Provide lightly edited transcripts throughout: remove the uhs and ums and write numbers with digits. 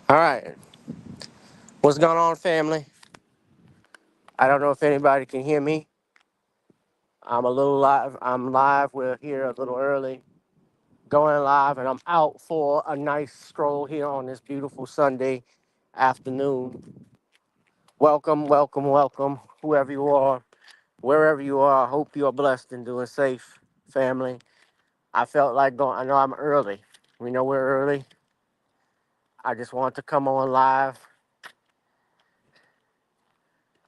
All right. What's going on, family? I don't know if anybody can hear me. I'm a little live. I'm live. We're here a little early, going live, and I'm out for a nice stroll here on this beautiful Sunday afternoon. Welcome, welcome, welcome, whoever you are, wherever you are. I hope you are blessed and doing safe, family. I felt like going. I know I'm early. We know we're early. I just wanted to come on live.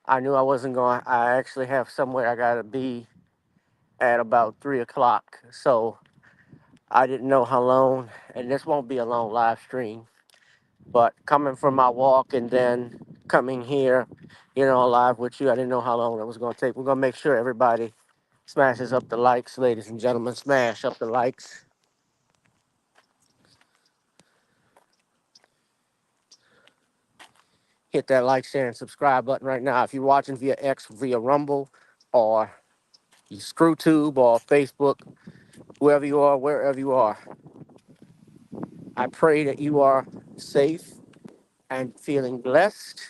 I knew I wasn't going. I actually have somewhere I gotta be at about 3 o'clock. So I didn't know how long, and this won't be a long live stream, but coming from my walk and then coming here, live with you, I didn't know how long it was going to take. We're going to make sure everybody smashes up the likes, ladies and gentlemen. Smash up the likes. Hit that like, share, and subscribe button right now. If you're watching via X, via Rumble, or ScrewTube, or Facebook, whoever you are, wherever you are, I pray that you are safe and feeling blessed.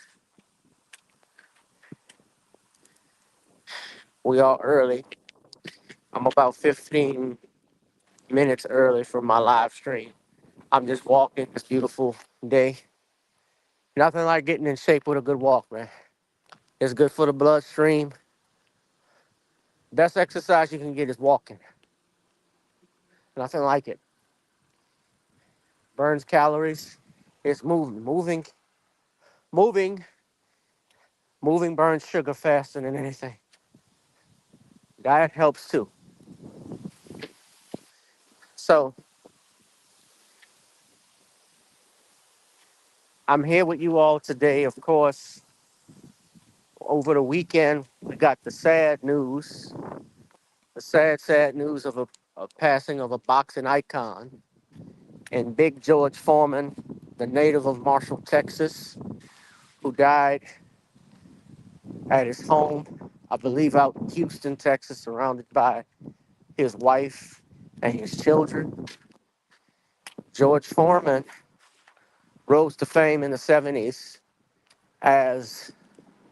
We are early. I'm about 15 minutes early from my live stream. I'm just walking this beautiful day. Nothing like getting in shape with a good walk, man. It's good for the bloodstream. Best exercise you can get is walking. Nothing like it. Burns calories. It's moving. Moving, moving burns sugar faster than anything. Diet helps too. So I'm here with you all today, of course. Over the weekend, we got the sad news of a passing of a boxing icon and Big George Foreman, the native of Marshall, Texas, who died at his home, I believe out in Houston, Texas, surrounded by his wife and his children. George Foreman rose to fame in the 70s as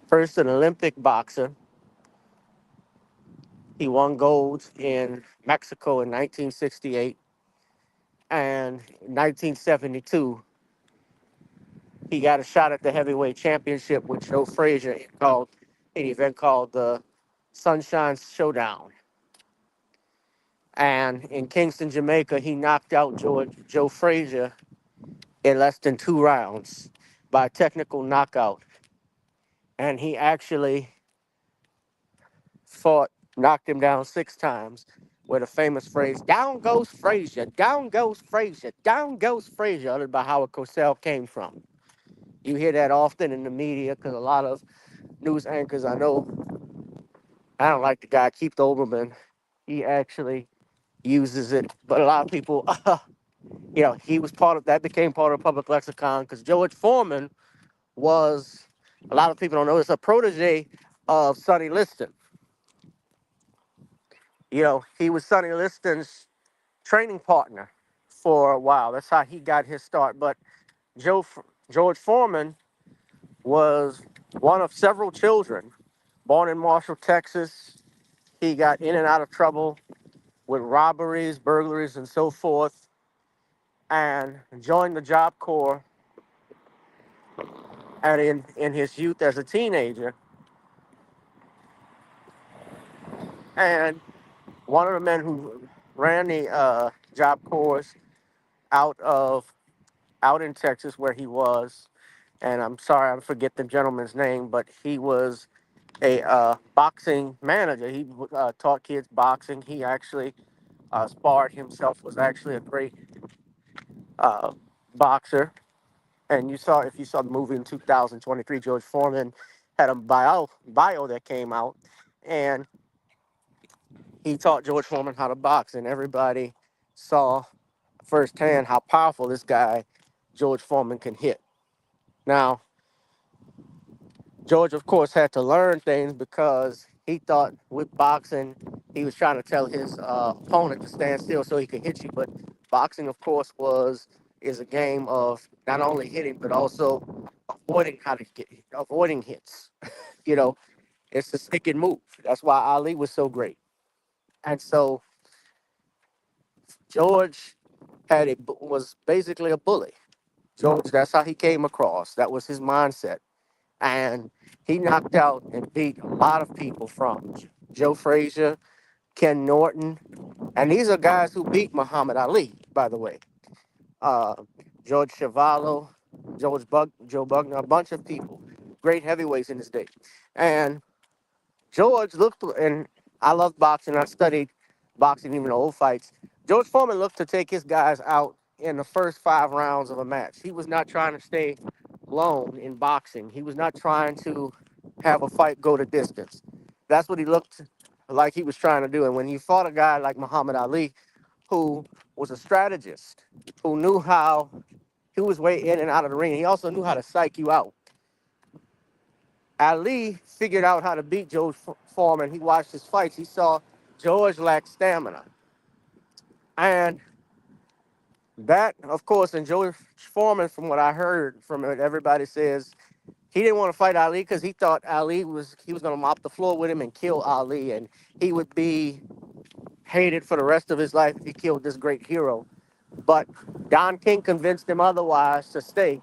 first an Olympic boxer. He won gold in Mexico in 1968, and in 1972, he got a shot at the heavyweight championship with Joe Frazier called an event called the Sunshine Showdown. And in Kingston, Jamaica, he knocked out Joe Frazier in less than 2 rounds by technical knockout. And he actually knocked him down 6 times with a famous phrase, "Down goes Frazier, down goes Frazier, down goes Frazier," uttered by Howard Cosell came from. You hear that often in the media because a lot of news anchors I know, I don't like the guy, Keith Olbermann. He actually uses it, but a lot of people, he was part of that, became part of the public lexicon because George Foreman was, a lot of people don't know, it's a protege of Sonny Liston. He was Sonny Liston's training partner for a while. That's how he got his start. But Joe, George Foreman was one of several children born in Marshall, Texas. He got in and out of trouble with robberies, burglaries, and so forth, and joined the Job Corps. And in his youth as a teenager, and one of the men who ran the Job Corps out of out in Texas where he was, and I'm sorry I forget the gentleman's name, but he was a boxing manager. He taught kids boxing. He actually sparred himself. Was actually a great uh, boxer. And if you saw the movie in 2023, George Foreman had a bio that came out, and he taught George Foreman how to box, and everybody saw firsthand how powerful this guy, George Foreman, can hit. Now, George, of course, had to learn things because he thought with boxing, he was trying to tell his opponent to stand still so he could hit you. But boxing, of course, was is a game of not only hitting but also avoiding hits. You know, it's a stick and move. That's why Ali was so great. And so George was basically a bully. George, that's how he came across. That was his mindset. And he knocked out and beat a lot of people from Joe Frazier, Ken Norton, and these are guys who beat Muhammad Ali, by the way. Uh, George Chuvalo, Joe Bugner, a bunch of people, great heavyweights in his day. And George looked, and I love boxing. I studied boxing, even old fights. George Foreman looked to take his guys out in the first 5 rounds of a match. He was not trying to stay lone in boxing. He was not trying to have a fight go the distance. That's what he looked like he was trying to do. And when you fought a guy like Muhammad Ali, who was a strategist, who knew how he was way in and out of the ring, he also knew how to psych you out. Ali figured out how to beat George Foreman. He watched his fights. He saw George lacked stamina. And that, of course, and George Foreman, from what I heard from it, everybody says he didn't want to fight Ali because he thought he was going to mop the floor with him and kill Ali, and he would be hated for the rest of his life if he killed this great hero. But Don King convinced him otherwise to stay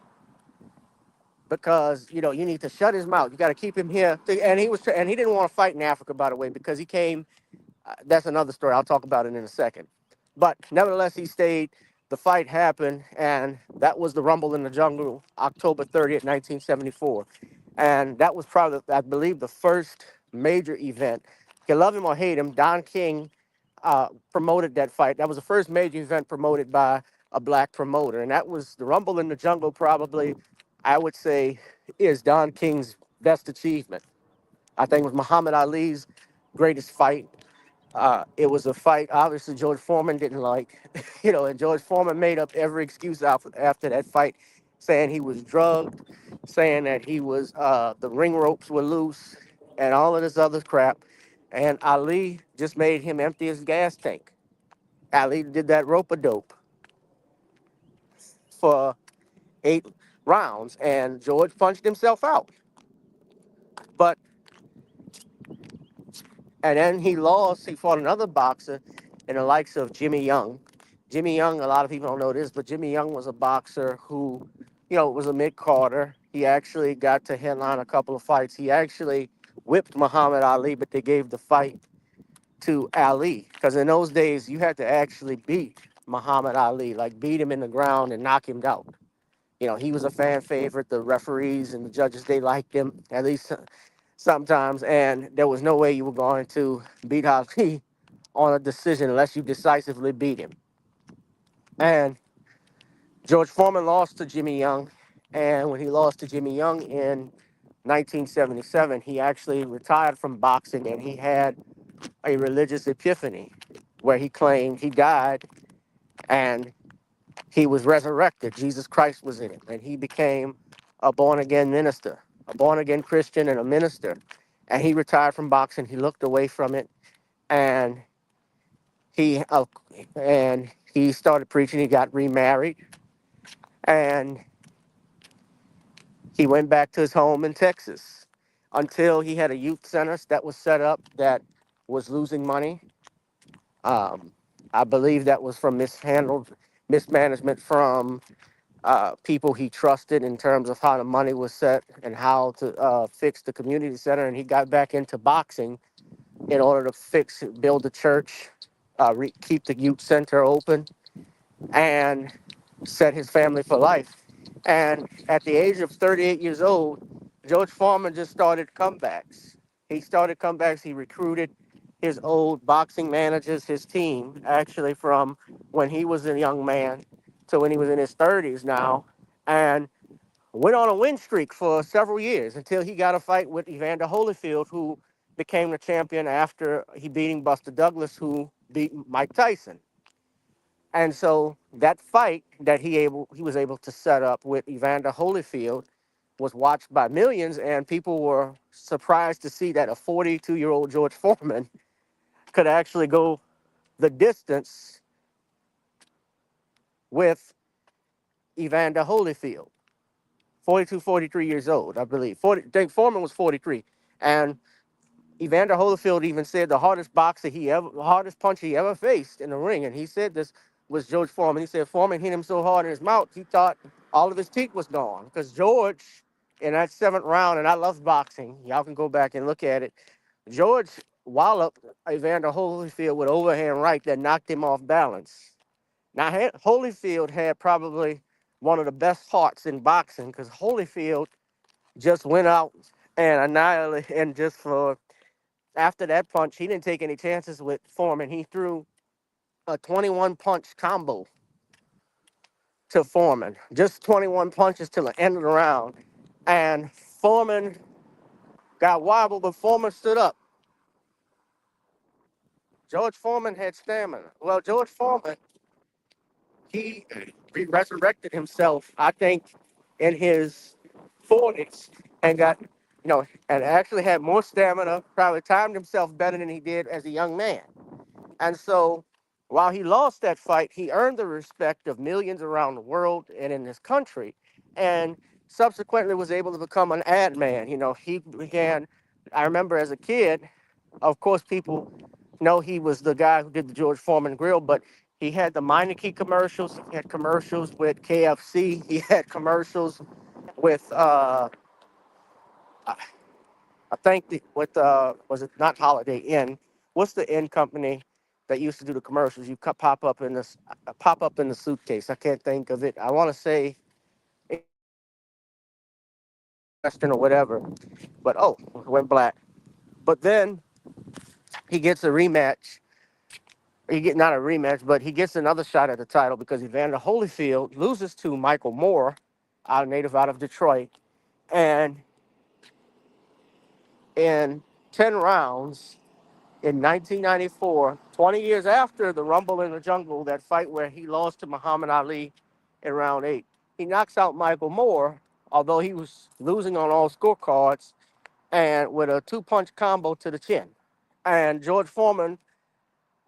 because you need to shut his mouth. You got to keep him here. And he didn't want to fight in Africa, by the way, because he came. That's another story. I'll talk about it in a second. But nevertheless, he stayed. The fight happened, and that was the Rumble in the Jungle, October 30th, 1974. And that was probably, I believe, the first major event. You love him or hate him, Don King promoted that fight. That was the first major event promoted by a black promoter. And that was the Rumble in the Jungle, probably, I would say, is Don King's best achievement. I think it was Muhammad Ali's greatest fight. It was a fight, obviously, George Foreman didn't like, and George Foreman made up every excuse after that fight, saying he was drugged, saying that the ring ropes were loose, and all of this other crap. And Ali just made him empty his gas tank. Ali did that rope a dope for 8 rounds, and George punched himself out. But And then he lost. He fought another boxer in the likes of Jimmy Young. Jimmy Young, a lot of people don't know this, but Jimmy Young was a boxer who, was a mid-carder. He actually got to headline a couple of fights. He actually whipped Muhammad Ali, but they gave the fight to Ali. Because in those days, you had to actually beat Muhammad Ali, like beat him in the ground and knock him out. He was a fan favorite. The referees and the judges, they liked him, at least sometimes. And there was no way you were going to beat Ali on a decision unless you decisively beat him. And George Foreman lost to Jimmy Young. And when he lost to Jimmy Young in 1977, he actually retired from boxing, and he had a religious epiphany where he claimed he died and he was resurrected. Jesus Christ was in him, and he became a born-again minister, a born-again Christian and a minister. And he retired from boxing. He looked away from it, and he uh, he started preaching. He got remarried, and he went back to his home in Texas until he had a youth center that was set up that was losing money. Um, I believe that was from mismanagement from people he trusted in terms of how the money was set and how to fix the community center. And he got back into boxing in order to build the church, keep the youth center open, and set his family for life. And at the age of 38 years old, George Foreman just started comebacks. He started comebacks. He recruited his old boxing managers, his team, actually from when he was a young man to when he was in his 30s now, and went on a win streak for several years until he got a fight with Evander Holyfield, who became the champion after he beating Buster Douglas, who beat Mike Tyson. And so that fight that he was able to set up with Evander Holyfield was watched by millions, and people were surprised to see that a 42-year-old George Foreman could actually go the distance with Evander Holyfield, 42, 43 years old, I believe. 40, I think Foreman was 43. And Evander Holyfield even said the hardest punch he ever faced in the ring, and he said this was George Foreman. He said Foreman hit him so hard in his mouth, he thought all of his teeth was gone. Because George, in that seventh round, and I love boxing, y'all can go back and look at it. George walloped Evander Holyfield with overhand right that knocked him off balance. Now Holyfield had probably one of the best hearts in boxing because Holyfield just went out and annihilated and just for after that punch, he didn't take any chances with Foreman. He threw a 21 punch combo to Foreman, just 21 punches till the end of the round. And Foreman got wobbled, but Foreman stood up. George Foreman had stamina. Well, George Foreman, he resurrected himself, I think, in his 40s and and actually had more stamina, probably timed himself better than he did as a young man. And so while he lost that fight, he earned the respect of millions around the world and in this country, and subsequently was able to become an ad man. He began, I remember as a kid, of course, people know he was the guy who did the George Foreman grill, but he had the Meineke commercials. He had commercials with KFC. He had commercials with, I think with was it not Holiday Inn? What's the inn company that used to do the commercials? You pop up in the suitcase. I can't think of it. I want to say Western or whatever, but it went black. But then he gets a rematch. He get not a rematch, but he gets another shot at the title because Evander Holyfield loses to Michael Moore, native out of Detroit, and in 10 rounds in 1994, 20 years after the Rumble in the Jungle, that fight where he lost to Muhammad Ali in round 8. He knocks out Michael Moore, although he was losing on all scorecards, and with a two-punch combo to the chin. And George Foreman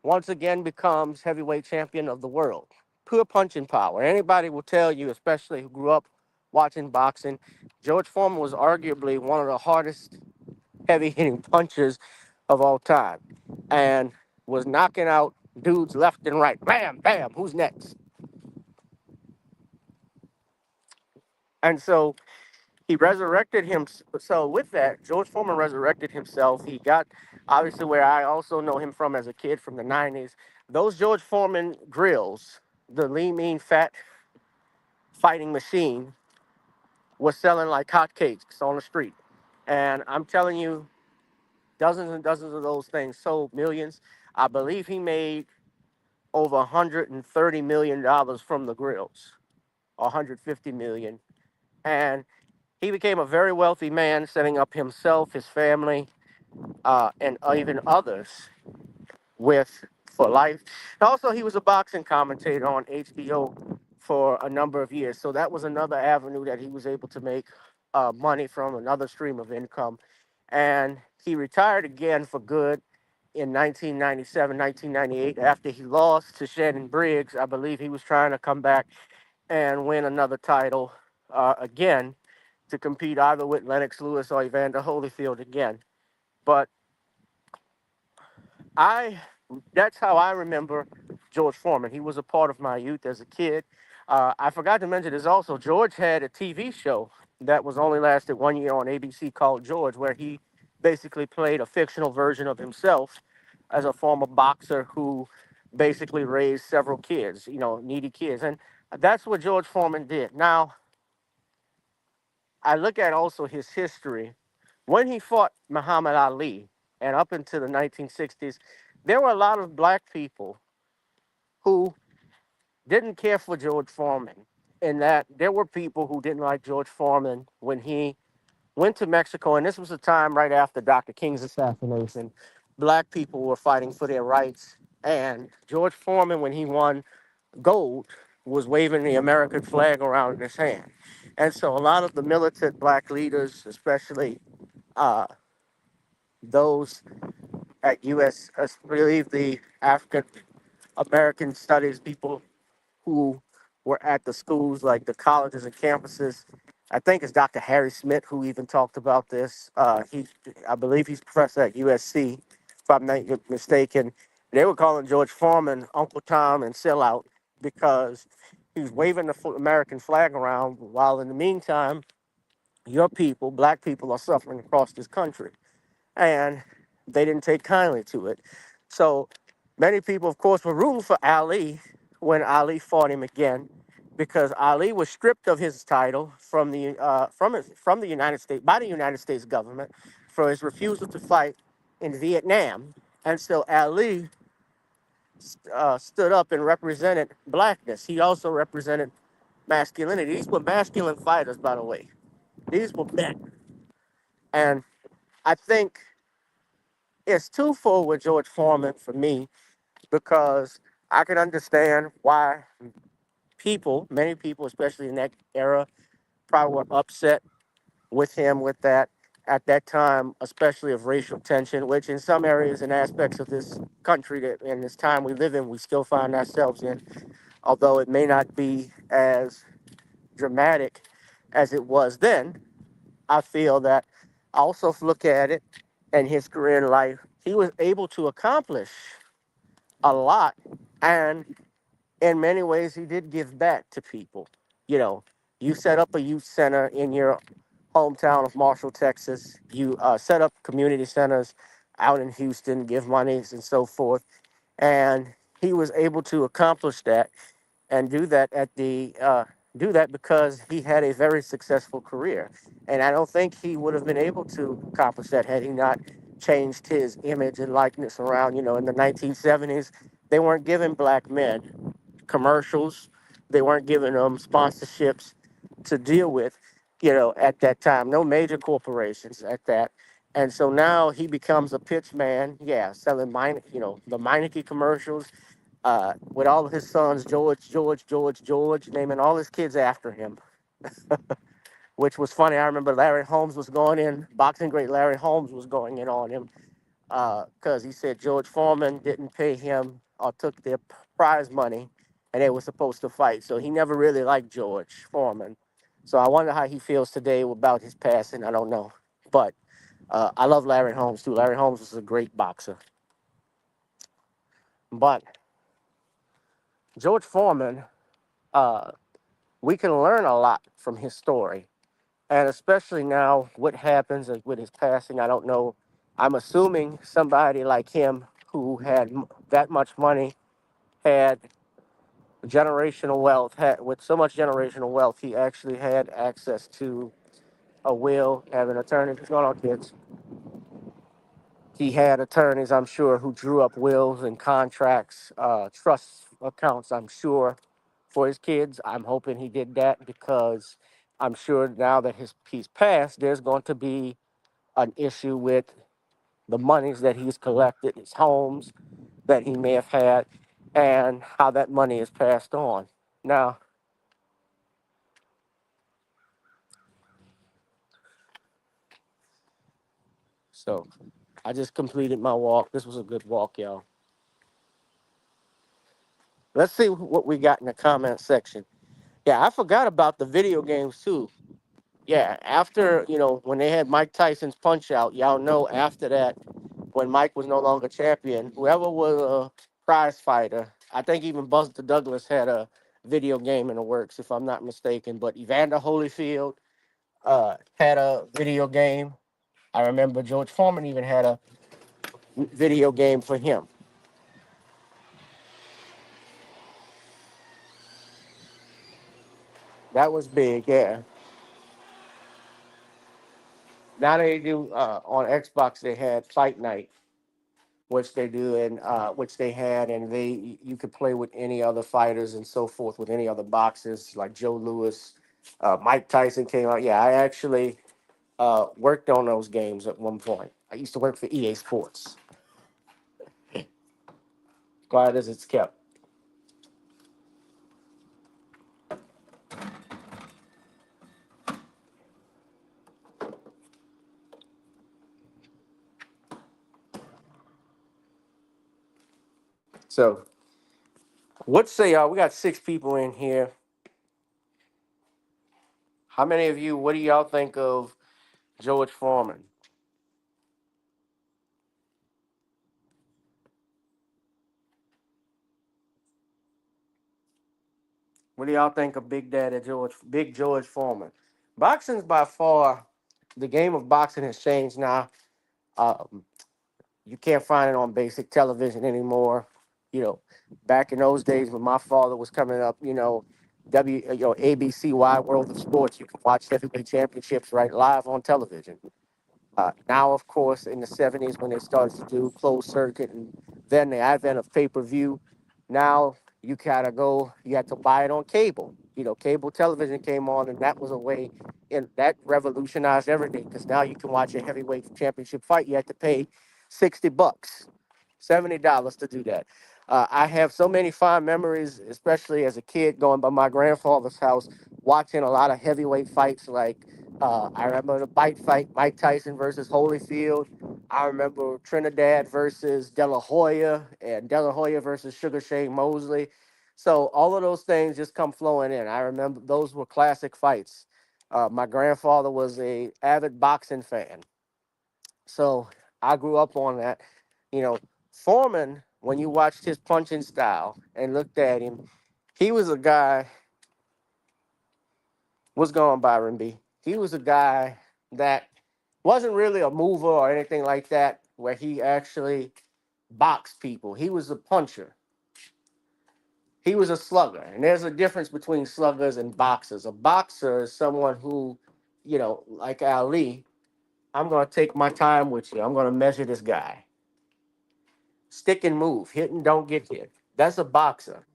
once again becomes heavyweight champion of the world. Pure punching power. Anybody will tell you, especially who grew up watching boxing, George Foreman was arguably one of the hardest heavy hitting punchers of all time and was knocking out dudes left and right. Bam, bam, who's next? And so he resurrected him. So with that, George Foreman resurrected himself. He got obviously where I also know him from as a kid from the 90s. Those George Foreman grills, the lean, mean, fat fighting machine, was selling like hotcakes on the street. And I'm telling you, dozens and dozens of those things sold millions. I believe he made over $130 million from the grills, 150 million. And he became a very wealthy man, setting up himself, his family, and even others with for life. Also, he was a boxing commentator on HBO for a number of years. So that was another avenue that he was able to make money from, another stream of income. And he retired again for good in 1997, 1998, after he lost to Shannon Briggs. I believe he was trying to come back and win another title again to compete either with Lennox Lewis or Evander Holyfield again. But I that's how I remember George Foreman. He was a part of my youth as a kid. I forgot to mention this also. George had a TV show that was only lasted 1 year on ABC called George, where he basically played a fictional version of himself as a former boxer who basically raised several kids, needy kids. And that's what George Foreman did. Now, I look at also his history. When he fought Muhammad Ali and up into the 1960s, there were a lot of black people who didn't care for George Foreman, in that there were people who didn't like George Foreman when he went to Mexico, and this was a time right after Dr. King's assassination. Black people were fighting for their rights, and George Foreman, when he won gold, was waving the American flag around in his hand. And so a lot of the militant black leaders, especially uh, those at U.S., I believe the African American studies people who were at the schools, like the colleges and campuses. I think it's Dr. Harry Smith who even talked about this. I believe he's professor at USC, if I'm not mistaken. They were calling George Foreman Uncle Tom and sellout because he was waving the American flag around while in the meantime, your people, black people, are suffering across this country. And they didn't take kindly to it. So many people, of course, were rooting for Ali when Ali fought him again, because Ali was stripped of his title from the United States by the United States government for his refusal to fight in Vietnam, and so Ali stood up and represented blackness. He also represented masculinity. These were masculine fighters, by the way. These were men, and I think it's twofold with George Foreman for me, because I can understand why many people, especially in that era, probably were upset with him with that at that time, especially of racial tension, which in some areas and aspects of this country that in this time we live in, we still find ourselves in, although it may not be as dramatic as it was then. I feel that I also look at it and his career in life, he was able to accomplish a lot. And in many ways, he did give back to people. You know, you set up a youth center in your hometown of Marshall, Texas. You set up community centers out in Houston, give monies and so forth. And he was able to accomplish that and do that because he had a very successful career. And I don't think he would have been able to accomplish that had he not changed his image and likeness around. In the 1970s, they weren't giving black men commercials. They weren't giving them sponsorships to deal with, at that time. No major corporations at that. And so now he becomes a pitchman, yeah, selling the Meineke commercials, with all of his sons, George, naming all his kids after him, which was funny. I remember Larry Holmes was going in, boxing great Larry Holmes was going in on him because he said George Foreman didn't pay him or took their prize money and they were supposed to fight. So he never really liked George Foreman. So I wonder how he feels today about his passing. I don't know. But I love Larry Holmes too. Larry Holmes was a great boxer. But George Foreman, uh, we can learn a lot from his story. And especially now, what happens with his passing, I don't know. I'm assuming somebody like him who had that much money, had generational wealth, had with so much generational wealth, he actually had access to a will, have an attorney. What's going on, kids? He had attorneys, I'm sure, who drew up wills and contracts, trust accounts, I'm sure, for his kids. I'm hoping he did that because I'm sure now that he's passed, there's going to be an issue with the monies that he's collected, his homes that he may have had, and how that money is passed on. Now, so I just completed my walk. This was a good walk, y'all. Let's see what we got in the comment section. Yeah, I forgot about the video games too. Yeah, after, when they had Mike Tyson's Punch Out, y'all know after that, when Mike was no longer champion, whoever was a prize fighter, I think even Buster Douglas had a video game in the works, if I'm not mistaken. But Evander Holyfield had a video game. I remember George Foreman even had a video game for him. That was big, yeah. Now they do on Xbox. They had Fight Night, which they do, and which they had, and you could play with any other fighters and so forth with any other boxers like Joe Louis, Mike Tyson came out. Yeah, I actually worked on those games at one point. I used to work for EA Sports. Quiet as it's kept. So, what say y'all? We got 6 people in here. How many of you? What do y'all think of George Foreman? What do y'all think of Big George Foreman? Boxing's by far the game of boxing has changed now. Um, you can't find it on basic television anymore. You know, back in those days when my father was coming up, ABC Wide World of Sports, you can watch heavyweight championships right live on television. Now, of course, in the 70s, when they started to do closed circuit and then the advent of pay per view, now you had to buy it on cable. Cable television came on, and that was a way, and that revolutionized everything because now you can watch a heavyweight championship fight. You had to pay $60, $70 to do that. I have so many fond memories, especially as a kid, going by my grandfather's house, watching a lot of heavyweight fights like I remember the bite fight, Mike Tyson versus Holyfield. I remember Trinidad versus De La Hoya and De La Hoya versus Sugar Shane Mosley. So all of those things just come flowing in. I remember those were classic fights. My grandfather was a avid boxing fan, so I grew up on that. You know, Foreman, when you watched his punching style and looked at him, he was a guy. What's going, Byron B? He was a guy that wasn't really a mover or anything like that, where he actually boxed people. He was a puncher. He was a slugger. And there's a difference between sluggers and boxers. A boxer is someone who, like Ali, I'm going to take my time with you. I'm going to measure this guy. Stick and move. Hit and don't get hit. That's a boxer.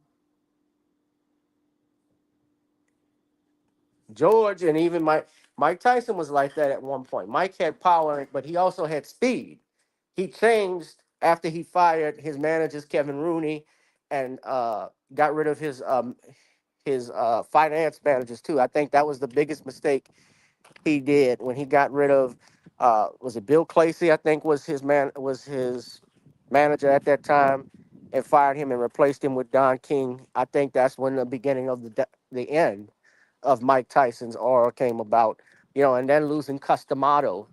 George and even Mike Tyson was like that at one point. Mike had power, but he also had speed. He changed after he fired his managers Kevin Rooney and got rid of his finance managers too. I think that was the biggest mistake he did when he got rid of was it Bill Clasey? I think was his manager at that time, and fired him and replaced him with Don King. I think that's when the beginning of the end of Mike Tyson's aura came about. And then losing Cus D'Amato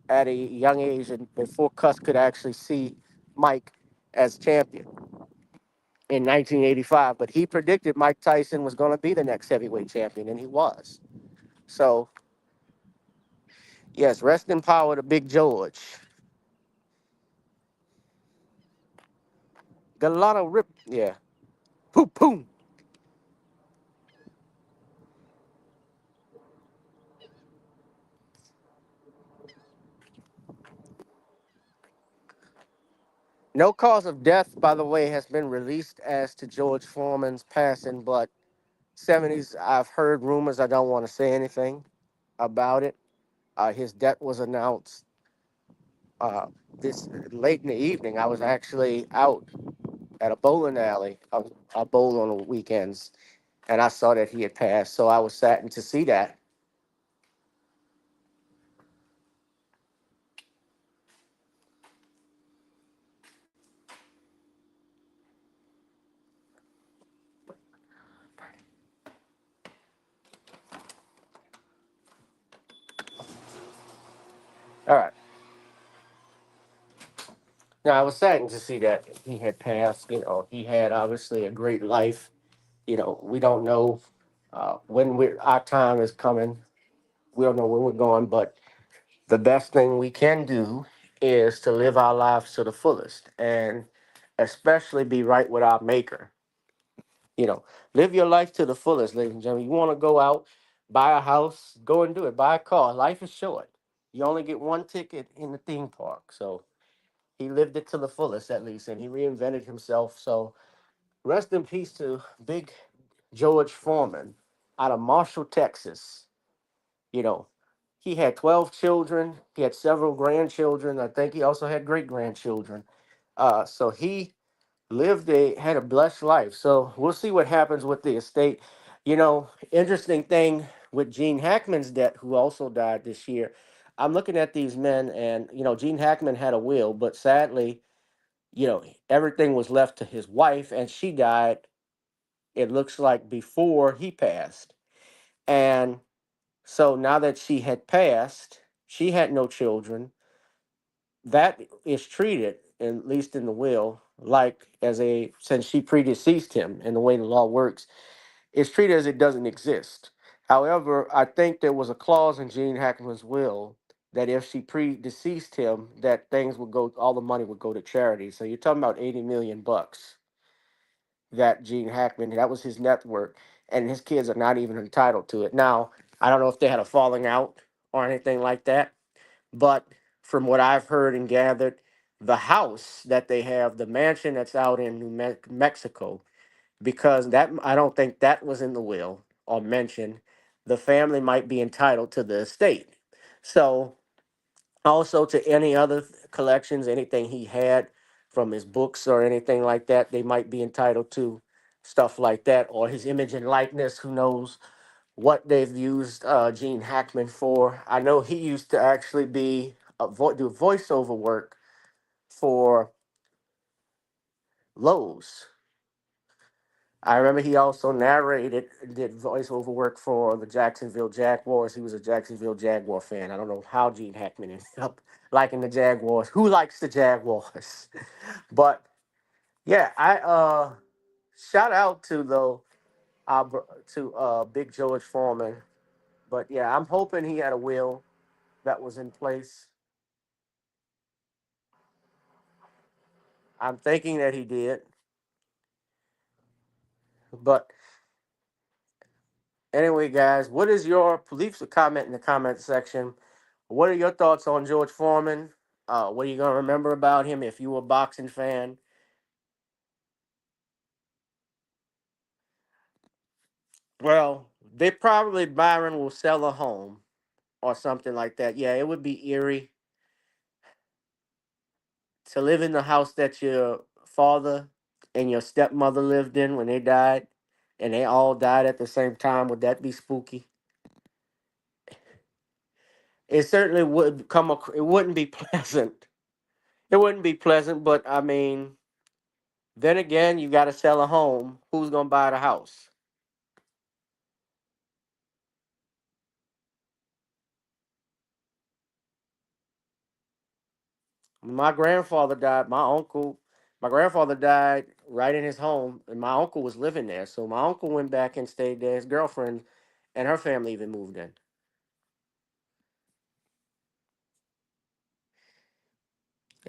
at a young age, and before Cus could actually see Mike as champion in 1985. But he predicted Mike Tyson was going to be the next heavyweight champion, and he was. So, yes, rest in power to Big George. Got a lot of rip. Yeah. Poop, poom. No cause of death, by the way, has been released as to George Foreman's passing, but 70s, I've heard rumors. I don't want to say anything about it. His death was announced uh, this late in the evening. I was actually out at a bowling alley. I bowl on the weekends, and I saw that he had passed. So I was saddened to see that. All right. Now I was saddened to see that he had passed. He had obviously a great life. We don't know when our time is coming. We don't know where we're going, but the best thing we can do is to live our lives to the fullest and especially be right with our maker. You know, live your life to the fullest, ladies and gentlemen. You want to go out, buy a house, go and do it. Buy a car. Life is short. You only get one ticket in the theme park. So he lived it to the fullest, at least, and he reinvented himself. So rest in peace to Big George Foreman out of Marshall, Texas. You know, he had 12 children. He had several grandchildren. I think he also had great grandchildren. So he had a blessed life. So we'll see what happens with the estate. Interesting thing with Gene Hackman's death, who also died this year. I'm looking at these men, and Gene Hackman had a will, but sadly, everything was left to his wife, and she died. It looks like before he passed, and So now that she had passed, she had no children. That is treated, at least in the will, like as a since she predeceased him, and the way the law works, it's treated as it doesn't exist. However, I think there was a clause in Gene Hackman's will that if she predeceased him, that things would go, all the money would go to charity. So you're talking about 80 million bucks that Gene Hackman, that was his net worth, and his kids are not even entitled to it. Now, I don't know if they had a falling out or anything like that, but from what I've heard and gathered, the house that they have, the mansion that's out in Mexico, because that I don't think that was in the will or mentioned, the family might be entitled to the estate. So also to any other collections, anything he had from his books or anything like that, they might be entitled to stuff like that, or his image and likeness. Who knows what they've used Gene Hackman for? I know he used to actually be do voiceover work for Lowe's. I remember he also narrated, did voiceover work for the Jacksonville Jaguars. He was a Jacksonville Jaguar fan. I don't know how Gene Hackman ended up liking the Jaguars. Who likes the Jaguars? But yeah, I shout out to though to Big George Foreman. But yeah, I'm hoping he had a will that was in place. I'm thinking that he did. But anyway, guys, what is your leave a comment in the comment section? What are your thoughts on George Foreman? What are you gonna remember about him if you were a boxing fan? Well, they probably Byron will sell a home or something like that. Yeah, it would be eerie to live in the house that your father and your stepmother lived in when they died, and they all died at the same time. Would that be spooky? It certainly would come. It wouldn't be pleasant. It wouldn't be pleasant, but I mean, then again, you got to sell a home. Who's gonna buy the house? My grandfather died. My grandfather died right in his home, and my uncle was living there. So my uncle went back and stayed there. His girlfriend and her family even moved in.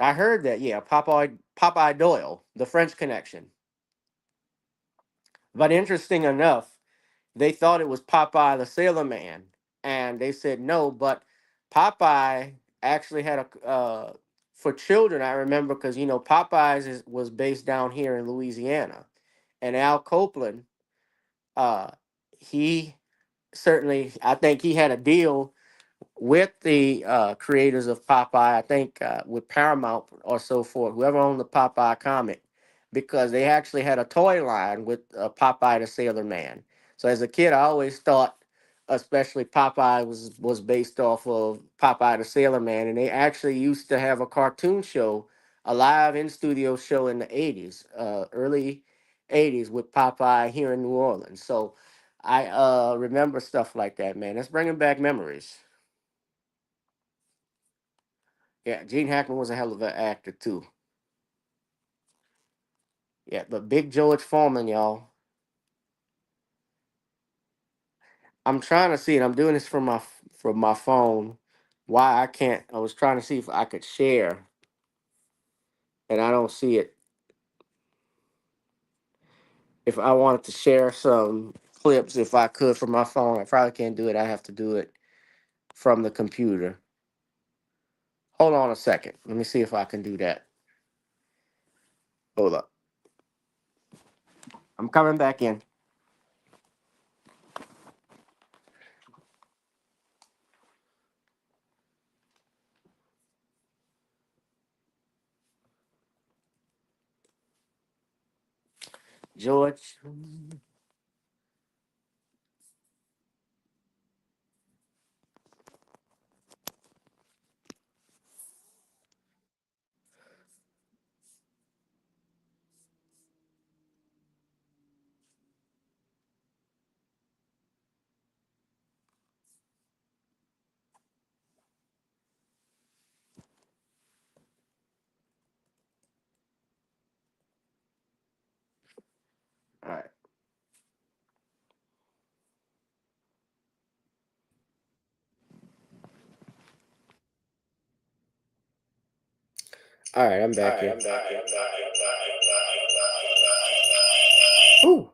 I heard that. Yeah, Popeye Doyle, the French Connection. But interesting enough, they thought it was Popeye the Sailor Man, and they said no. But Popeye actually had a for children. I remember because Popeyes was based down here in Louisiana, and Al Copeland, uh, he certainly, I think he had a deal with the creators of Popeye, I think with Paramount or so forth, whoever owned the Popeye comic, because they actually had a toy line with Popeye the Sailor Man. So as a kid, I always thought, especially Popeye was based off of Popeye the Sailor Man, and they actually used to have a cartoon show, a live in studio show in the '80s, early '80s with Popeye here in New Orleans. So I remember stuff like that, man. That's bringing back memories. Yeah, Gene Hackman was a hell of an actor too. Yeah, but Big George Foreman, y'all. I'm trying to see it. I'm doing this from my phone. Why I can't? I was trying to see if I could share, and I don't see it. If I wanted to share some clips, if I could from my phone, I probably can't do it. I have to do it from the computer. Hold on a second. Let me see if I can do that. Hold up. I'm coming back in. George. All right, I'm back here. Ooh.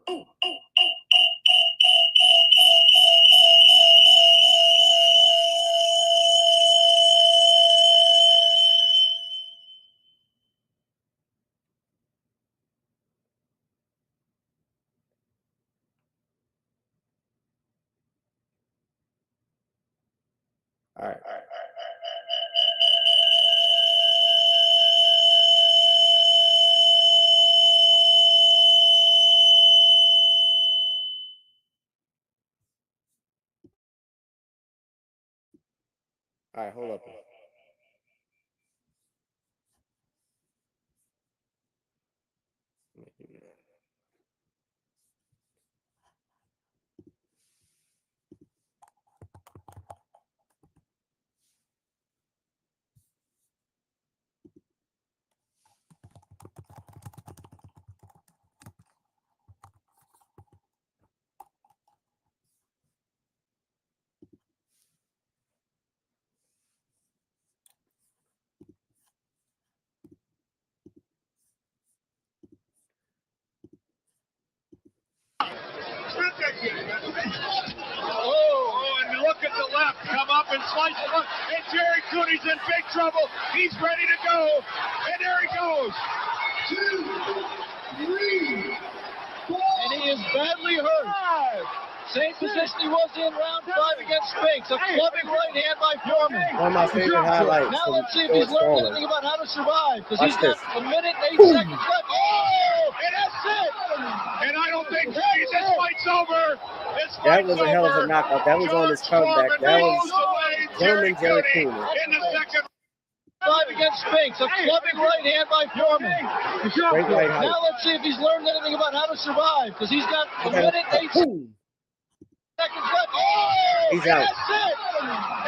All right. All right, hold up. Oh, and look at the left, come up and slice the left, and Jerry Cooney's in big trouble. He's ready to go, and there he goes. 2, 3, 4, and he is badly hurt. 5, same position he was in round 5 against Spinks. A clubbing right hand by Foreman. One of my favorite highlights. Now let's see if he's learned anything about how to survive, because he's got a minute and 8 seconds left. Oh, and that's it. And I don't think this fight's over. That was a hell of a knockout. That was on his comeback. That was Foreman, Jerry Cooney. In the second 5 against Spinks. A clubbing right hand by Foreman. Great right hand. Now let's see if he's learned anything about how to survive, because he's got a minute and 8 seconds left. Oh, he's out. That's it.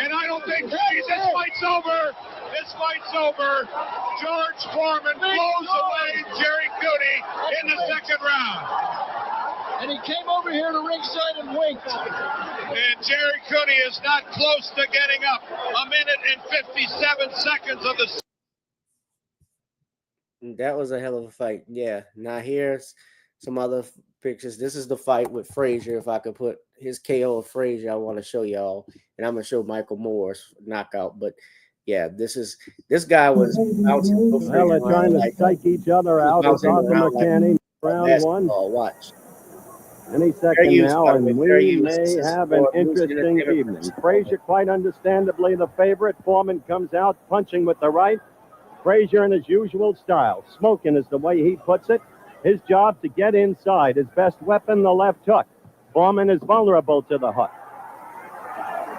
And I don't think this fight's over. This fight's over. George Foreman blows away Jerry Cooney in the second round. And he came over here to ringside and winked. And Jerry Cooney is not close to getting up. A minute and 57 seconds of the. That was a hell of a fight. Yeah. Now here's some other pictures. This is the fight with Frazier. If I could put his KO of Frazier, I want to show y'all. And I'm going to show Michael Moore's knockout. But yeah, this guy was bouncing. Well, they're trying to psych each other out. It's Arthur McCanny, round 1. Watch. Any second now, and we may have an interesting evening. Frazier, quite understandably, the favorite. Foreman comes out punching with the right. Frazier in his usual style. Smoking is the way he puts it. His job to get inside. His best weapon, the left hook. Foreman is vulnerable to the hook.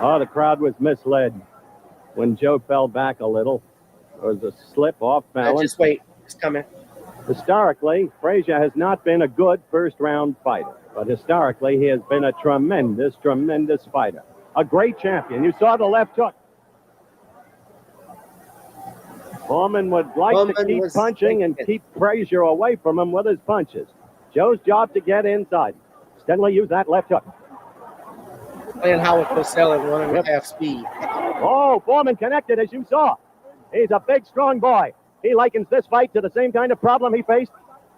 Oh, the crowd was misled when Joe fell back a little. There was a slip off balance. Just wait. It's coming. Historically, Frazier has not been a good first-round fighter. But historically, he has been a tremendous, tremendous fighter. A great champion. You saw the left hook. Foreman would like to keep punching and keep Frazier away from him with his punches. Joe's job to get inside. Steadily use that left hook. Playing Howard Cosell at 1.5 speed. Oh, Foreman connected, as you saw. He's a big, strong boy. He likens this fight to the same kind of problem he faced.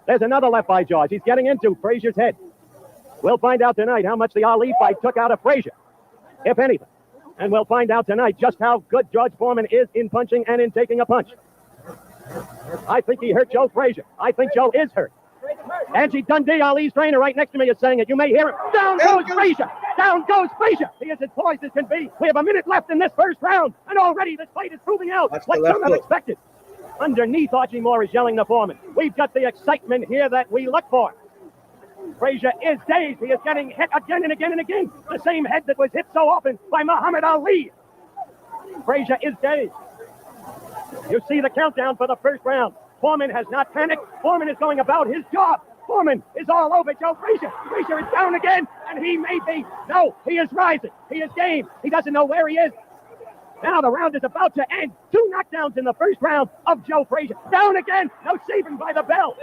There's another left by George. He's getting into Frazier's head. We'll find out tonight how much the Ali fight took out of Frazier, if anything. And we'll find out tonight just how good George Foreman is in punching and in taking a punch. I think he hurt Joe Frazier. I think Joe is hurt. Angie Dundee, Ali's trainer, right next to me, is saying it. You may hear him. Down goes Frazier. Down goes Frazier. He is as poised as can be. We have a minute left in this first round, and already this fight is proving out what some have expected. Underneath, Archie Moore is yelling to Foreman. We've got the excitement here that we look for. Frazier is dazed. He is getting hit again and again and again. The same head that was hit so often by Muhammad Ali. Frazier is dazed. You see the countdown for the first round. Foreman has not panicked. Foreman is going about his job. Foreman is all over Joe Frazier. Frazier is down again, and he may be. No, he is rising. He is game. He doesn't know where he is. Now the round is about to end. 2 knockdowns in the first round of Joe Frazier. Down again. No saving by the bell.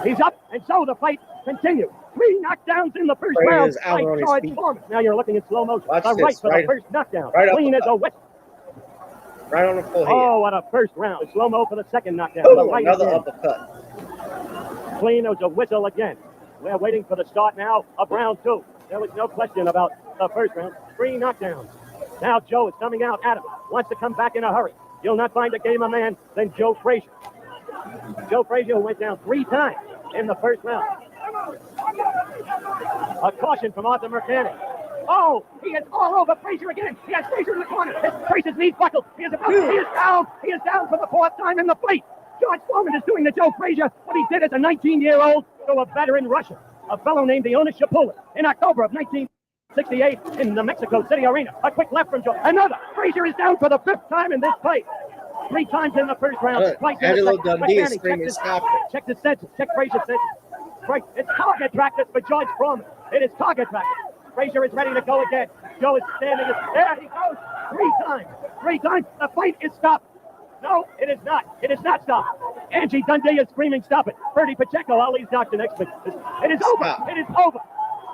He's up, and so the fight continues. 3 knockdowns in the first round by George Foreman. Now you're looking in slow motion. Watch the this, right for right, the first knockdown. Right clean as a whistle. Right on the forehead. Oh, what a first round. Slow-mo for the second knockdown. Ooh, The right another again. uppercut. Clean. There's a whistle again. We're waiting for the start now of round 2. There was no question about the first round. 3 knockdowns. Now Joe is coming out at him. Wants to come back in a hurry. You'll not find a gamer man than Joe Frazier. Joe Frazier, who went down 3 times in the first round. A caution from Arthur Mercani. Oh, he is all over Frazier again. He has Frazier in the corner. Frazier's knees buckled. He is down. He is down for the 4th time in the fight. George Foreman is doing to Joe Frazier what he did as a 19-year-old to a veteran Russian, a fellow named Leonid Shapulin, in October of 1968 in the Mexico City Arena. A quick left from Joe. Another. Frazier is down for the 5th time in this fight. 3 times in the first round. Twice in the second. Dundee is screaming, stop it. Check the senses. Check Frazier's senses. Right. It's target practice for George Foreman. It is target practice. Frazier is ready to go again. Joe is standing. There he goes. 3 times. 3 times. The fight is stopped. No, it is not. It is not stopped. Angie Dundee is screaming, stop it. Bertie Pacheco, Ali's doctor next week. It is over. It is over.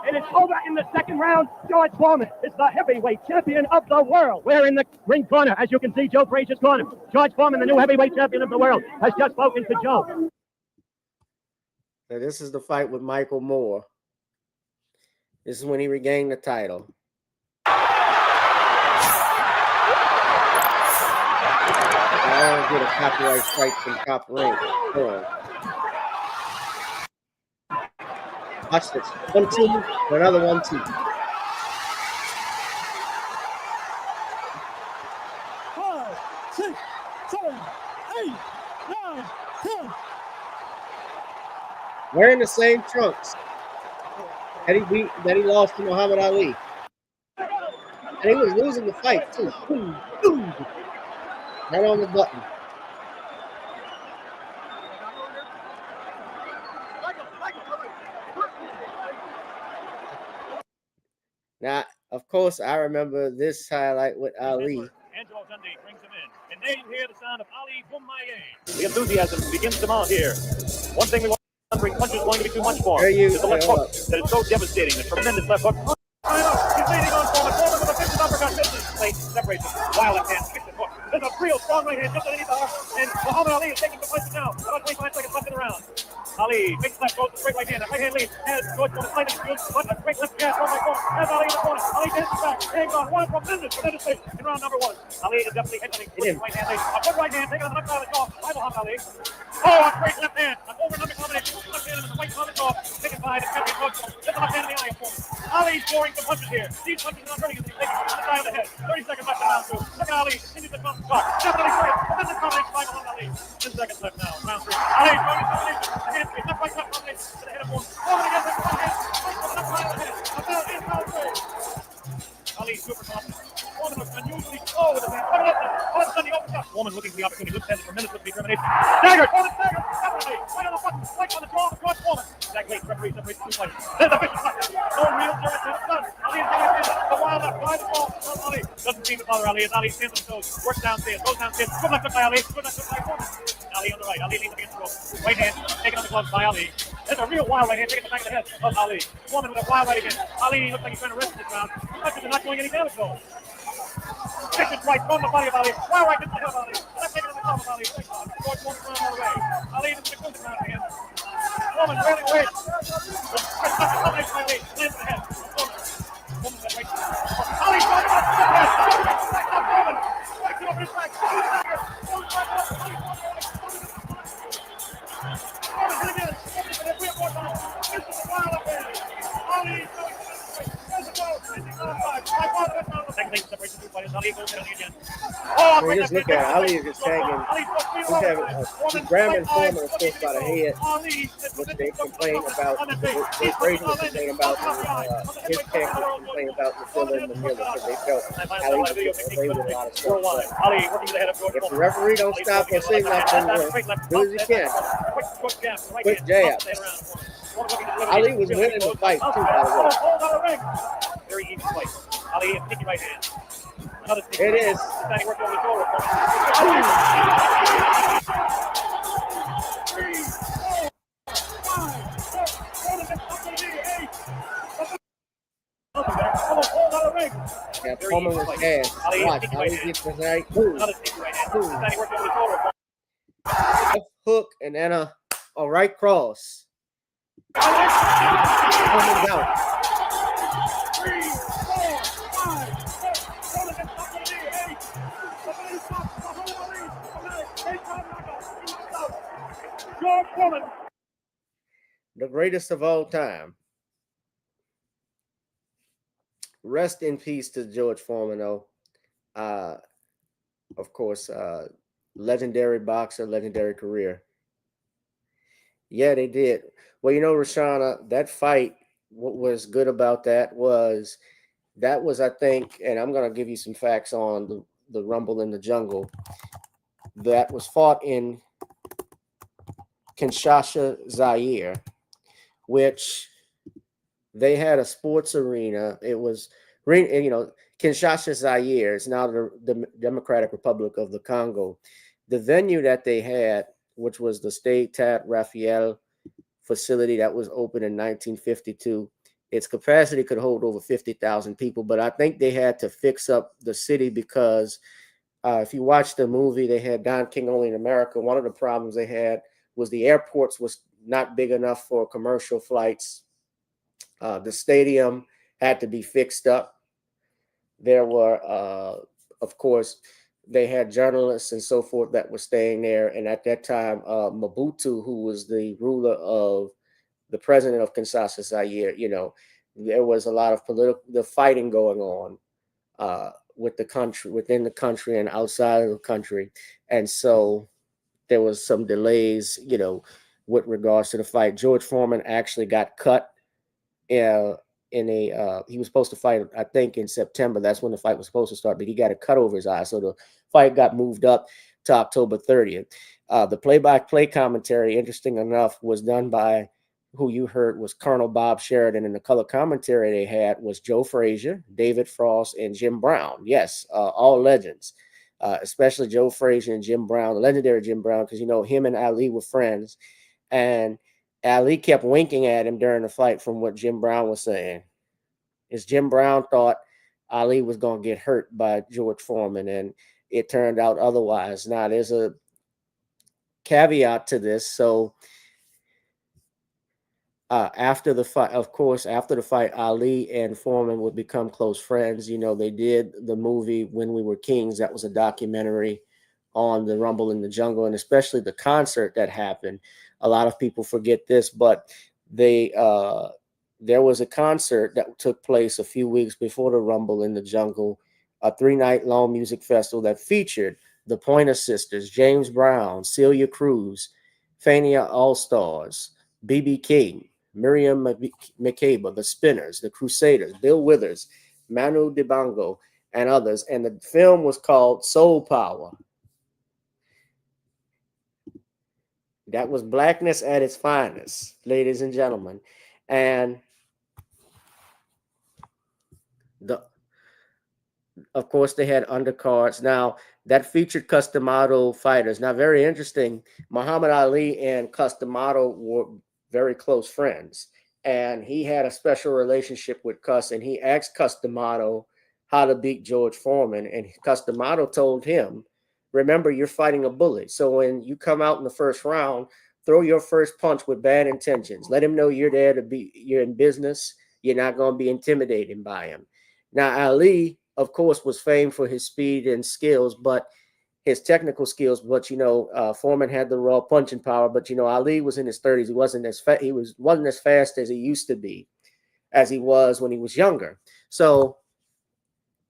It is over in the 2nd round. George Foreman is the heavyweight champion of the world. We're in the ring corner. As you can see, Joe Frazier's corner. George Foreman, the new heavyweight champion of the world, has just spoken to Joe. Now, this is the fight with Michael Moore. This is when he regained the title. I don't get a copyright strike from copyright. Watch this. 1-2, another 1-2. 5, 6, 7, 8, 9, 10. Wearing the same trunks that he lost to Muhammad Ali. And he was losing the fight too. Boom, boom. Right on the button. Now, of course, I remember this highlight with Ali. Angelo Dundee brings him in. And then you hear the sound of Ali Boumaier. The enthusiasm begins to mount here. One thing we want to punch is going to be too much for him. It's the left hook that is so devastating. The tremendous left hook. He's leading on Foreman. Foreman with a vicious uppercut. Separates him. Wild left hand. Vicious hook. There's a real strong right hand just underneath the arm. And Muhammad Ali is taking the punches now. About 25 seconds left in the round. Ali makes left, goes to straight right hand. The right hand lead. Has George Foreman slightly field. But a great left jab from my corner. Has Ali in the corner. Ali hits the back. Hangs on. One tremendous pace in round number 1. Ali is definitely heading with right hand lead. A good right hand taking on the left side of the jaw by Muhammad Ali. Oh, a great left hand. An over-number combination. Left hand in the right side of the jaw. Taken by the champion coach. Just the left hand in the eye of Foreman. Ali scoring some punches here. These punches are not turning as he's taking on the side of the head. 30 seconds left in round 2. Look at Ali. Continues to come clock. Definitely great. Tremendous combination by Muhammad Ali. 10 seconds left now. Round 3. Ali throwing his combination. Again, left right combination to the head of Foreman. Foreman again with the right hand. Right from the left side of the head. About in round 3. Ali super confident. Foreman looks unusually slow with his hand. All of a sudden he opens up. Foreman looking for the opportunity. Looks at it tremendous with determination. Staggered. Foreman staggered. Definitely. Right on the button. Right on the jaw of George Foreman. Jack Late referee separates 2 fighters. There's a vicious left. No real direction. None. Ali is getting it. The wild left. By the ball from Ali. Doesn't seem to bother Ali as Ali stands on his toes. Works downstairs. Goes downstairs. Good left hook by Ali. Good left hook by Foreman. Ali on the right. Ali leans against the rope. Right hand taken on the glove by Ali. There's a real wild right hand taking the back of the head of Ali. Foreman with a wild right again. Ali looks like he's trying to rest this round. Punches are not doing any damage though. Vicious right from the body of Ali. Wild right into the head of Ali. Left taken on the glove of Ali. George Foreman round all the way. Ali into the closing round again. Foreman railing away. Lands in the head. Foreman that right. Ali trying to get the head. Back up Foreman. Back it over his back. Foreman hitting in. Foreman with a more time. This is a wild affair. Ali is going to there's a goal. Separates the 2 fighters. Ali goes down again. Oh, I mean, just look at it. Ali is just tagging. He's grabbing Foreman, of course, by the head, which they complain about. Frazier was complaining about his camp was complaining about the Miller in the middle because they felt Ali was away with a lot of stuff. If the referee don't stop or say nothing, do as you can. Quick jab. Ali was winning the fight too, by the way. Very even fight. Ali, a sticky right hand. Another sticky it right is. Hand. He worked over the shoulder. Yeah, Foreman was fast. Watch, Ali gets the right move. Left hook and then a right cross. Foreman's out. George Foreman. The greatest of all time. Rest in peace to George Foreman, though. Of course, legendary boxer, legendary career. Yeah, they did. Well, you know, Rashana, that fight, what was good about that was, I think, and I'm going to give you some facts on the Rumble in the Jungle, that was fought in Kinshasa, Zaire, which they had a sports arena. It was, you know, Kinshasa, Zaire is now the Democratic Republic of the Congo. The venue that they had, which was the Stade Raphael facility that was opened in 1952, its capacity could hold over 50,000 people. But I think they had to fix up the city because if you watch the movie, they had Don King Only in America. One of the problems they had was the airports was not big enough for commercial flights. The stadium had to be fixed up. There were, of course, they had journalists and so forth that were staying there. And at that time, Mobutu, who was the ruler of the president of Kinshasa, Zaire, you know, there was a lot of the fighting going on with the country, within the country and outside of the country. And so there was some delays, you know, with regards to the fight. George Foreman actually got cut he was supposed to fight, I think, in September. That's when the fight was supposed to start, but he got a cut over his eye. So the fight got moved up to October 30th. The play-by-play commentary, interesting enough, was done by who you heard was Colonel Bob Sheridan, and the color commentary they had was Joe Frazier, David Frost, and Jim Brown. Yes, all legends, especially Joe Frazier and Jim Brown, the legendary Jim Brown, because, you know, him and Ali were friends. And Ali kept winking at him during the fight from what Jim Brown was saying. Is Jim Brown thought Ali was going to get hurt by George Foreman, and it turned out otherwise. Now, there's a caveat to this. So after the fight, of course, Ali and Foreman would become close friends. You know, they did the movie When We Were Kings. That was a documentary on the Rumble in the Jungle, and especially the concert that happened. A lot of people forget this, but there was a concert that took place a few weeks before the Rumble in the Jungle, a 3-night-long music festival that featured the Pointer Sisters, James Brown, Celia Cruz, Fania All-Stars, B.B. King, Miriam Makeba, the Spinners, the Crusaders, Bill Withers, Manu Dibango, and others. And the film was called Soul Power. That was blackness at its finest, ladies and gentlemen. And of course, they had undercards. Now, that featured Customado fighters. Now, very interesting, Muhammad Ali and Customado were very close friends. And he had a special relationship with Cus, and he asked Customado how to beat George Foreman. And Customado told him, remember, you're fighting a bullet. So when you come out in the first round, throw your first punch with bad intentions. Let him know you're there you're in business. You're not going to be intimidated by him. Now, Ali, of course, was famed for his speed and skills, but his technical skills. But, you know, Foreman had the raw punching power. But, you know, Ali was in his 30s. He wasn't as fast as he used to be, as he was when he was younger. So,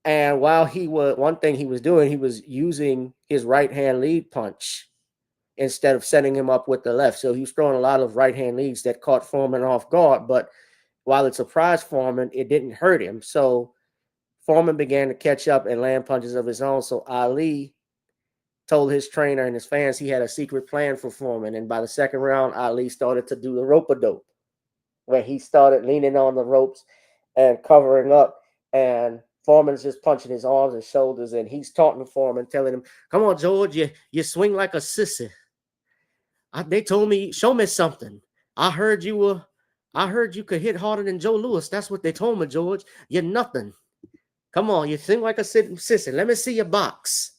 and while one thing he was doing, he was using his right hand lead punch instead of setting him up with the left. So he was throwing a lot of right hand leads that caught Foreman off guard. But while it surprised Foreman, it didn't hurt him. So Foreman began to catch up and land punches of his own. So Ali told his trainer and his fans he had a secret plan for Foreman. And by the second round, Ali started to do the rope-a-dope, where he started leaning on the ropes and covering up. And Foreman's just punching his arms and shoulders. And he's taunting Foreman, telling him, come on, George, you swing like a sissy. They told me, show me something. I heard you were I heard you could hit harder than Joe Louis. That's what they told me, George. You're nothing. Come on, you seem like a sitting sissy. Let me see your box.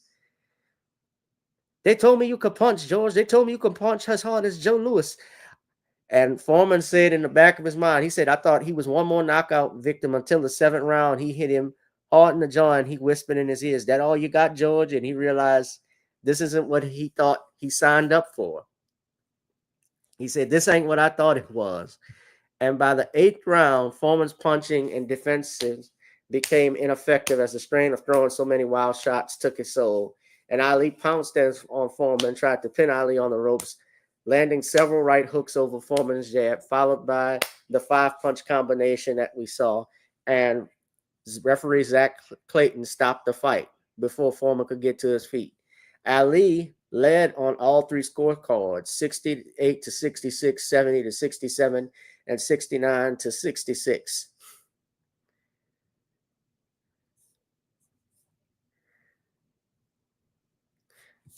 They told me you could punch, George. They told me you could punch as hard as Joe Louis. And Foreman said in the back of his mind, he said, I thought he was one more knockout victim until the 7th round. He hit him hard in the jaw and he whispered in his ears, that all you got, George? And he realized this isn't what he thought he signed up for. He said, this ain't what I thought it was. And by the 8th round, Foreman's punching and defenses became ineffective as the strain of throwing so many wild shots took his soul. And Ali pounced on Foreman and tried to pin Ali on the ropes, landing several right hooks over Foreman's jab, followed by the 5-punch combination that we saw. And referee Zach Clayton stopped the fight before Foreman could get to his feet. Ali led on all 3 scorecards, 68 to 66, 70 to 67, and 69 to 66.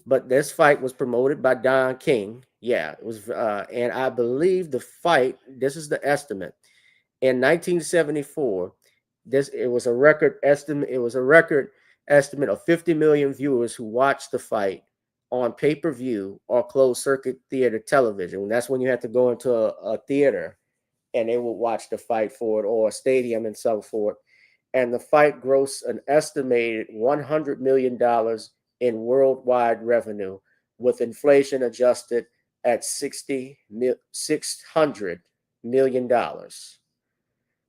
But this fight was promoted by Don King. Yeah, it was, and I believe the fight. This is the estimate. In 1974, it was a record estimate. It was a record estimate of 50 million viewers who watched the fight on pay-per-view or closed circuit theater television. That's when you had to go into a theater and they would watch the fight for it, or a stadium and so forth. And the fight grossed an estimated $100 million in worldwide revenue, with inflation adjusted at $600 million.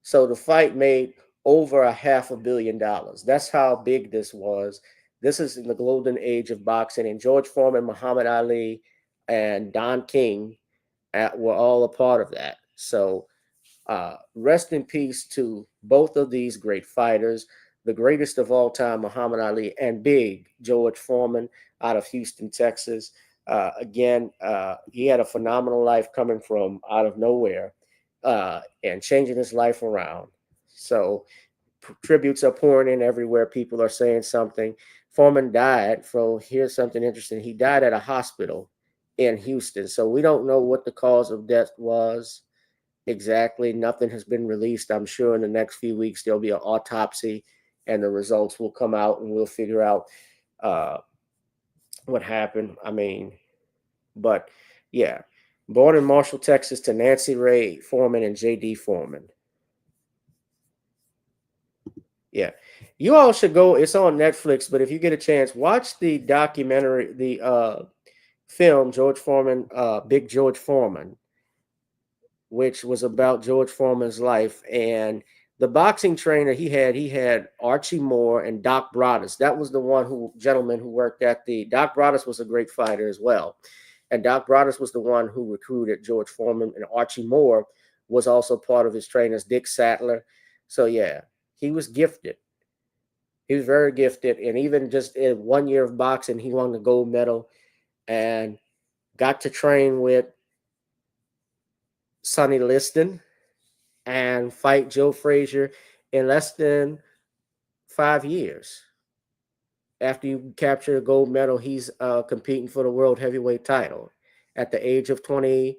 So the fight made over $500 million. That's how big this was. This is in the golden age of boxing, and George Foreman, Muhammad Ali, and Don King were all a part of that. So rest in peace to both of these great fighters, the greatest of all time, Muhammad Ali, and big George Foreman out of Houston, Texas. Again, he had a phenomenal life coming from out of nowhere and changing his life around. So tributes are pouring in everywhere. People are saying something. Foreman died. So here's something interesting. He died at a hospital in Houston. So we don't know what the cause of death was exactly. Nothing has been released. I'm sure in the next few weeks there'll be an autopsy and the results will come out and we'll figure out what happened. I mean, but yeah, born in Marshall, Texas, to Nancy Ray Foreman and J.D. Foreman. Yeah, you all should go. It's on Netflix, but if you get a chance, watch the documentary, the film George Foreman, Big George Foreman, which was about George Foreman's life. And the boxing trainer he had Archie Moore and Doc Broaddus. That was the gentleman who worked at Doc Broaddus was a great fighter as well. And Doc Broaddus was the one who recruited George Foreman, and Archie Moore was also part of his trainers, Dick Sattler. So yeah, he was gifted. He was very gifted. And even just in 1 year of boxing, he won the gold medal and got to train with Sonny Liston and fight Joe Frazier in less than 5 years. After you capture a gold medal, he's competing for the world heavyweight title at the age of 20, I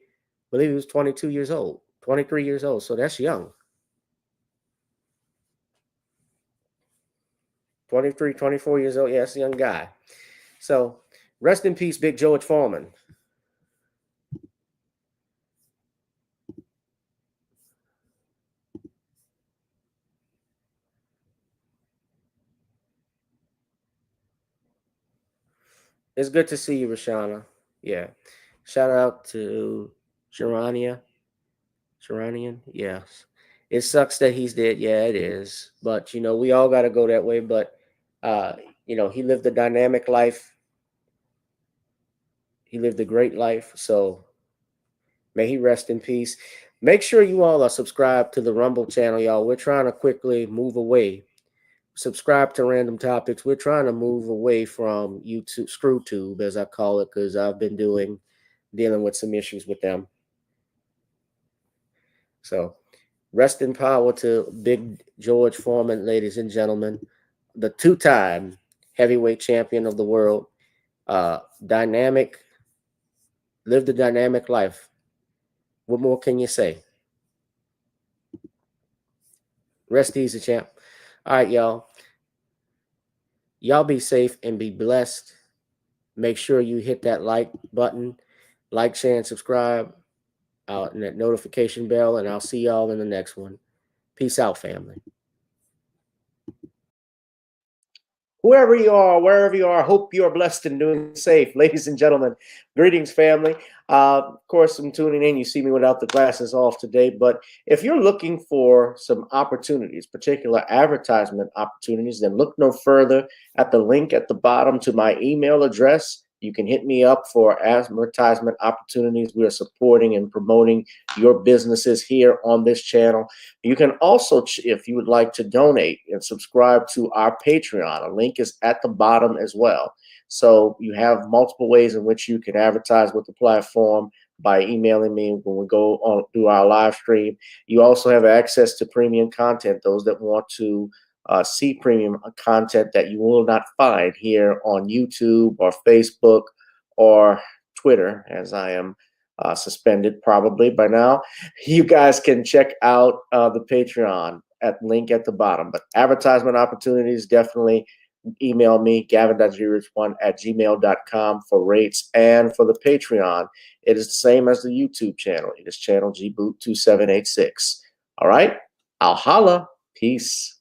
believe he was 22 years old, 23 years old. So that's young. 23, 24 years old. Yeah, that's a young guy. So rest in peace, Big George Foreman. It's good to see you, Rashana. Yeah. Shout out to Sharanian. Yes. It sucks that he's dead. Yeah, it is. But, we all got to go that way. But, he lived a dynamic life. He lived a great life. So may he rest in peace. Make sure you all are subscribed to the Rumble channel, y'all. We're trying to quickly move away. Subscribe to Random Topics. We're trying to move away from YouTube, ScrewTube, as I call it, because I've been dealing with some issues with them. So rest in power to Big George Foreman, ladies and gentlemen, the 2-time heavyweight champion of the world. Lived a dynamic life. What more can you say? Rest easy, champ. All right, y'all. Y'all be safe and be blessed. Make sure you hit that like button, like, share, and subscribe, and that notification bell, and I'll see y'all in the next one. Peace out, family. Whoever you are, wherever you are, hope you are blessed and doing safe. Ladies and gentlemen, greetings, family. Of course, I'm tuning in. You see me without the glasses off today, but if you're looking for some opportunities, particular advertisement opportunities, then look no further at the link at the bottom to my email address. You can hit me up for advertisement opportunities. We are supporting and promoting your businesses here on this channel. You can also, if you would like to donate and subscribe to our Patreon, a link is at the bottom as well. So you have multiple ways in which you can advertise with the platform by emailing me when we go on through our live stream. You also have access to premium content, those that want to see premium content that you will not find here on YouTube or Facebook or Twitter, as I am suspended probably by now. You guys can check out the Patreon at link at the bottom. But advertisement opportunities, definitely email me, gavin.grich1@gmail.com for rates. And for the Patreon, it is the same as the YouTube channel. It is channel gboot2786. All right, I'll holla. Peace.